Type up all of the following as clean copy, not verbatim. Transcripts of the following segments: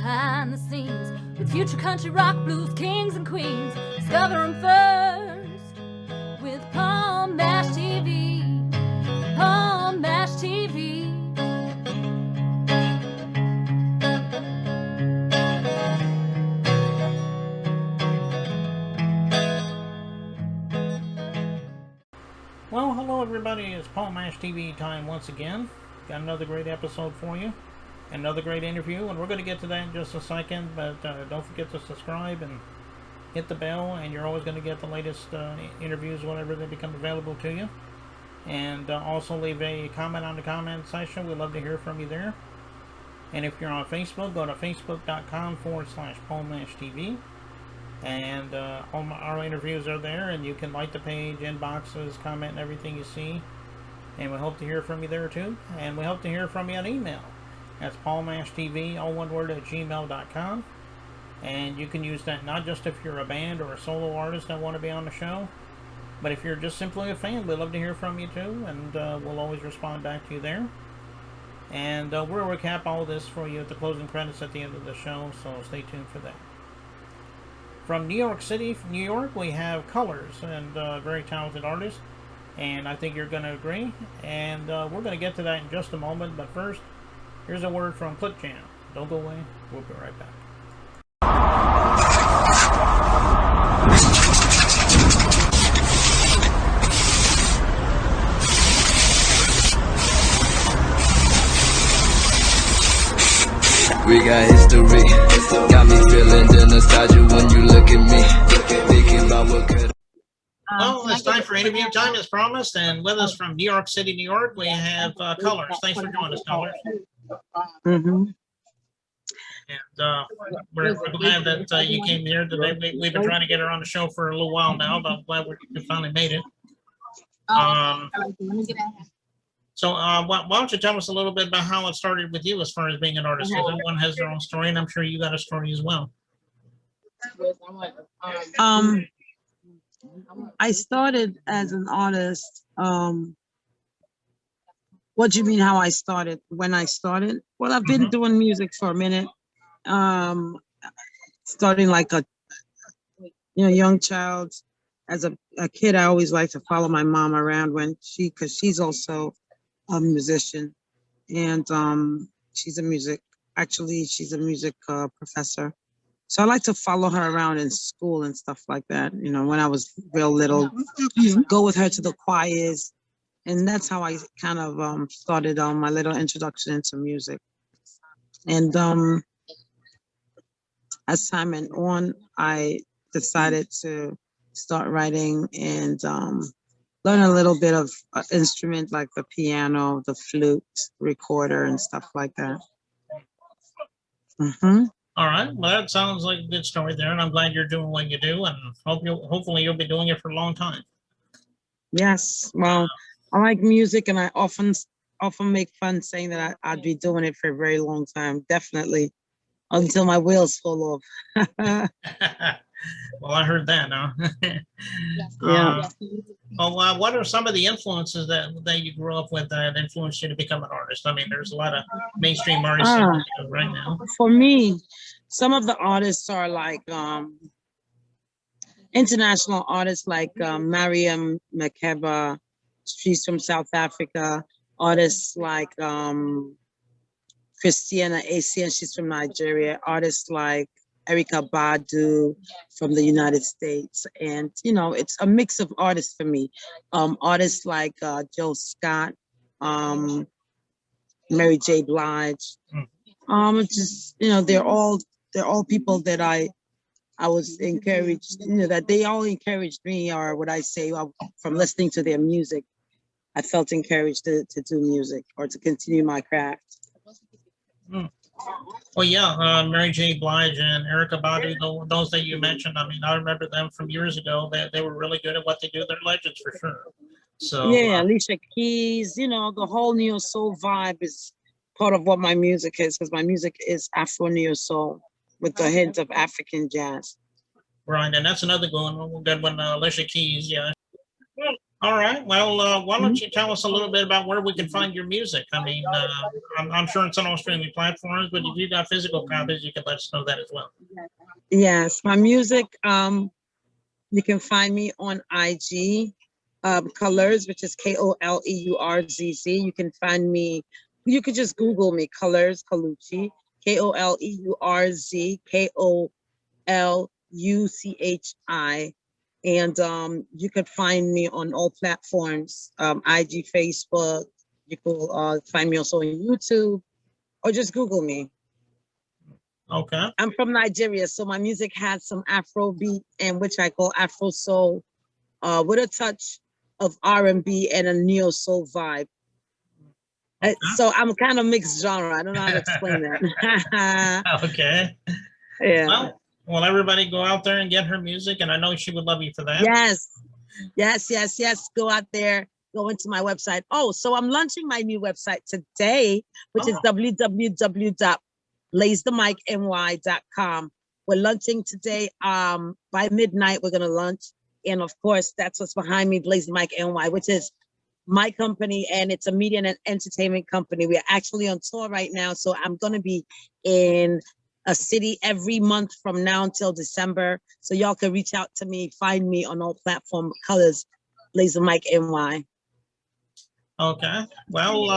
behind the scenes with future country rock blues kings and queens. Discover them first with Palm Mash TV. Palm Mash TV. Well, hello everybody, it's Palm Mash TV time once again. Got another great episode for you, another great interview, and we're going to get to that in just a second, but don't forget to subscribe and hit the bell, and you're always going to get the latest interviews whenever they become available to you. And also leave a comment on the comment section. We'd love to hear from you there. And if you're on Facebook, go to facebook.com/PalmMashTV. And all our interviews are there, and you can like the page, inboxes, comment, and everything you see. And we hope to hear from you there too. And we hope to hear from you on email. That's palmmashtv, all one word, @gmail.com. And you can use that not just if you're a band or a solo artist that want to be on the show, but if you're just simply a fan, we'd love to hear from you too. And we'll always respond back to you there. And we'll recap all this for you at the closing credits at the end of the show, so stay tuned for that. From New York City, New York, we have Koleurz, and a very talented artist, and I think you're going to agree. And we're going to get to that in just a moment, but first, here's a word from Click Jam. Don't go away, we'll be right back. We got history, got me feeling the nostalgia when you look at me, thinking about what could. Well, it's time for interview time as promised, and with us from New York City, New York, we have Koleurz. Thanks for joining us, Koleurz. And we're glad that you came here today. We've been trying to get her on the show for a little while now, but I'm glad we finally made it. So why don't you tell us a little bit about how it started with you as far as being an artist? Because everyone has their own story, and I'm sure you got a story as well. I started as an artist. What do you mean how I started? When I started? Well, I've been doing music for a minute. Starting like a young child. As a kid, I always liked to follow my mom around because she's also a musician, and she's a music professor. So I like to follow her around in school and stuff like that. When I was real little, go with her to the choirs, and that's how I kind of started on my little introduction into music. And as time went on, I decided to start writing and learn a little bit of instrument like the piano, the flute, recorder, and stuff like that. All right. Well, that sounds like a good story there, and I'm glad you're doing what you do, and hopefully you'll be doing it for a long time. Yes. Well, I like music, and I often make fun saying that I'd be doing it for a very long time, definitely, until my wheels fall off. Well, I heard that now. Yeah. Well, what are some of the influences that you grew up with that influenced you to become an artist? I mean, there's a lot of mainstream artists right now. For me, some of the artists are like international artists like Mariam Makeba. She's from South Africa. Artists like Christiana Asian, she's from Nigeria. Artists like Erykah Badu from the United States. And, it's a mix of artists for me. Artists like Joe Scott, Mary J. Blige. They're all people that I was encouraged, that they all encouraged me, or what I say, from listening to their music. I felt encouraged to do music or to continue my craft. Well, yeah, Mary J. Blige and Erykah Badu, those that you mentioned, I mean, I remember them from years ago. They were really good at what they do. They're legends for sure. So yeah, Alicia Keys, the whole neo soul vibe is part of what my music is, because my music is Afro neo soul with a hint of African jazz. Right, and that's another good one, Alicia Keys, yeah. All right. Well, why don't you tell us a little bit about where we can find your music? I mean, I'm sure it's on all streaming platforms, but if you got physical copies, you can let us know that as well. Yes, my music. You can find me on IG, Koleurz, which is Koleurz. You can find me. You could just Google me, Koleurz Colucci, Koleurz Koluchi, and you could find me on all platforms, IG, Facebook. You could find me also on YouTube, or just Google me. Okay. I'm from Nigeria, so my music has some Afro beat, and which I call Afro soul, with a touch of R&B and a neo soul vibe. Okay. So I'm kind of mixed genre. I don't know how to explain that. Okay. Yeah. Well, everybody go out there and get her music, and I know she would love you for that. Yes. Go out there. Go into my website. Oh, so I'm launching my new website today, which is www.blazethemicny.com. We're launching today. By midnight, we're gonna launch, and of course, that's what's behind me, Blaze the Mic NY, which is my company, and it's a media and entertainment company. We are actually on tour right now, so I'm gonna be in a city every month from now until December. So y'all can reach out to me, find me on all platform colors, Blaze the Mic NY. Okay. Well,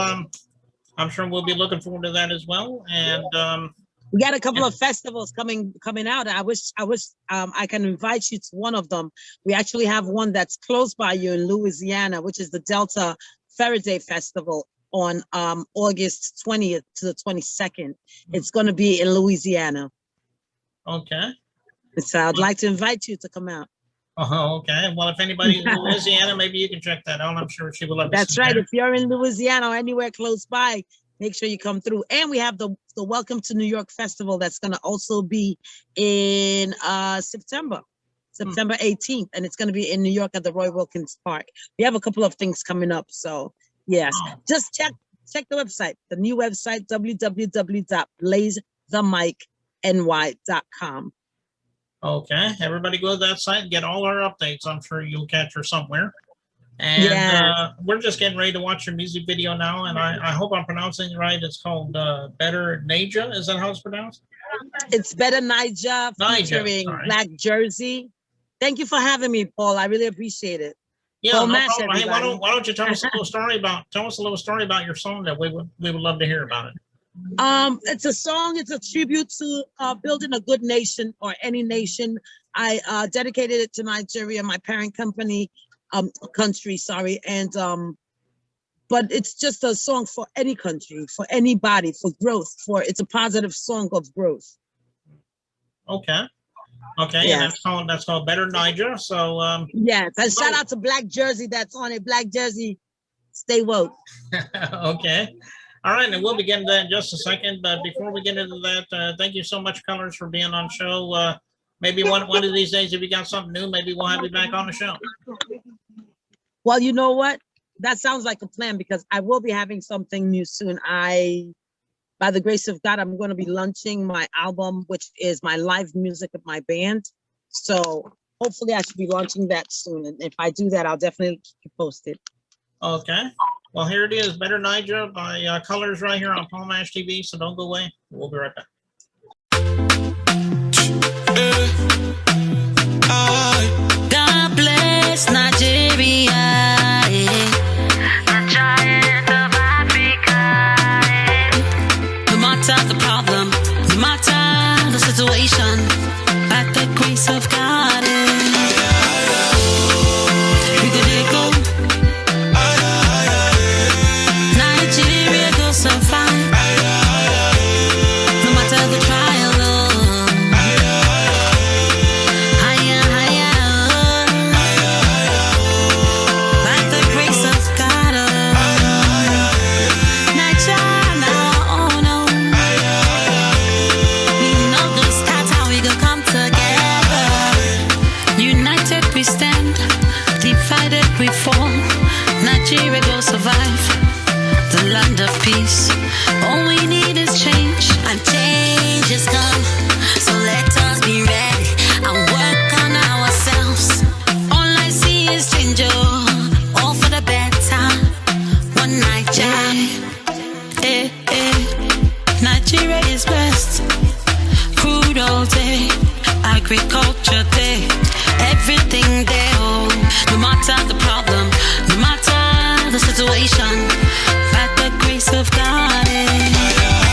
I'm sure we'll be looking forward to that as well. And we got a couple of festivals coming out. I wish I can invite you to one of them. We actually have one that's close by you in Louisiana, which is the Delta Faraday Festival on August 20th to the 22nd. It's going to be in Louisiana. Okay. So I'd like to invite you to come out. Oh, okay. Well, if anybody's in Louisiana, maybe you can check that out. I'm sure she will love to see. That's right. If you're in Louisiana or anywhere close by, make sure you come through. And we have the Welcome to New York Festival that's going to also be in September 18th. And it's going to be in New York at the Roy Wilkins Park. We have a couple of things coming up. So yes, just check the website, the new website, www.blazethemicny.com. Okay, everybody go to that site and get all our updates. I'm sure you'll catch her somewhere. And we're just getting ready to watch your music video now, and I hope I'm pronouncing it right. It's called Better Naija. Is that how it's pronounced? It's Better Naija, featuring Black Jersey. Thank you for having me, Paul. I really appreciate it. Yeah, no problem. Hey, why don't you tell us a little story about your song that we would love to hear about it. It's a song. It's a tribute to building a good nation, or any nation. I dedicated it to Nigeria, my parent country, and but it's just a song for any country, for anybody, for growth. It's a positive song of growth. Okay. Yes. And that's called Better Naija. So yes, and shout out to Black Jersey that's on it. Black Jersey, stay woke. Okay. All right, and we'll begin that in just a second. But before we get into that, thank you so much, Koleurz, for being on the show. Maybe one of these days, if you got something new, maybe we'll have you back on the show. Well, you know what? That sounds like a plan, because I will be having something new soon. By the grace of God, I'm going to be launching my album, which is my live music of my band. So hopefully I should be launching that soon. And if I do that, I'll definitely keep you posted. Okay. Well, here it is, Better Naija by Koleurz right here on Paul Mash TV. So don't go away. We'll be right back. God bless Nigeria, the giant of Africa. No matter the problem, no matter the situation, at the grace of God, we gonna go. Nigeria goes so fine. No matter one night, yeah. Nigeria is blessed. Crude all day, agriculture day, everything there. Oh, no matter the problem, no matter the situation, by the grace of God.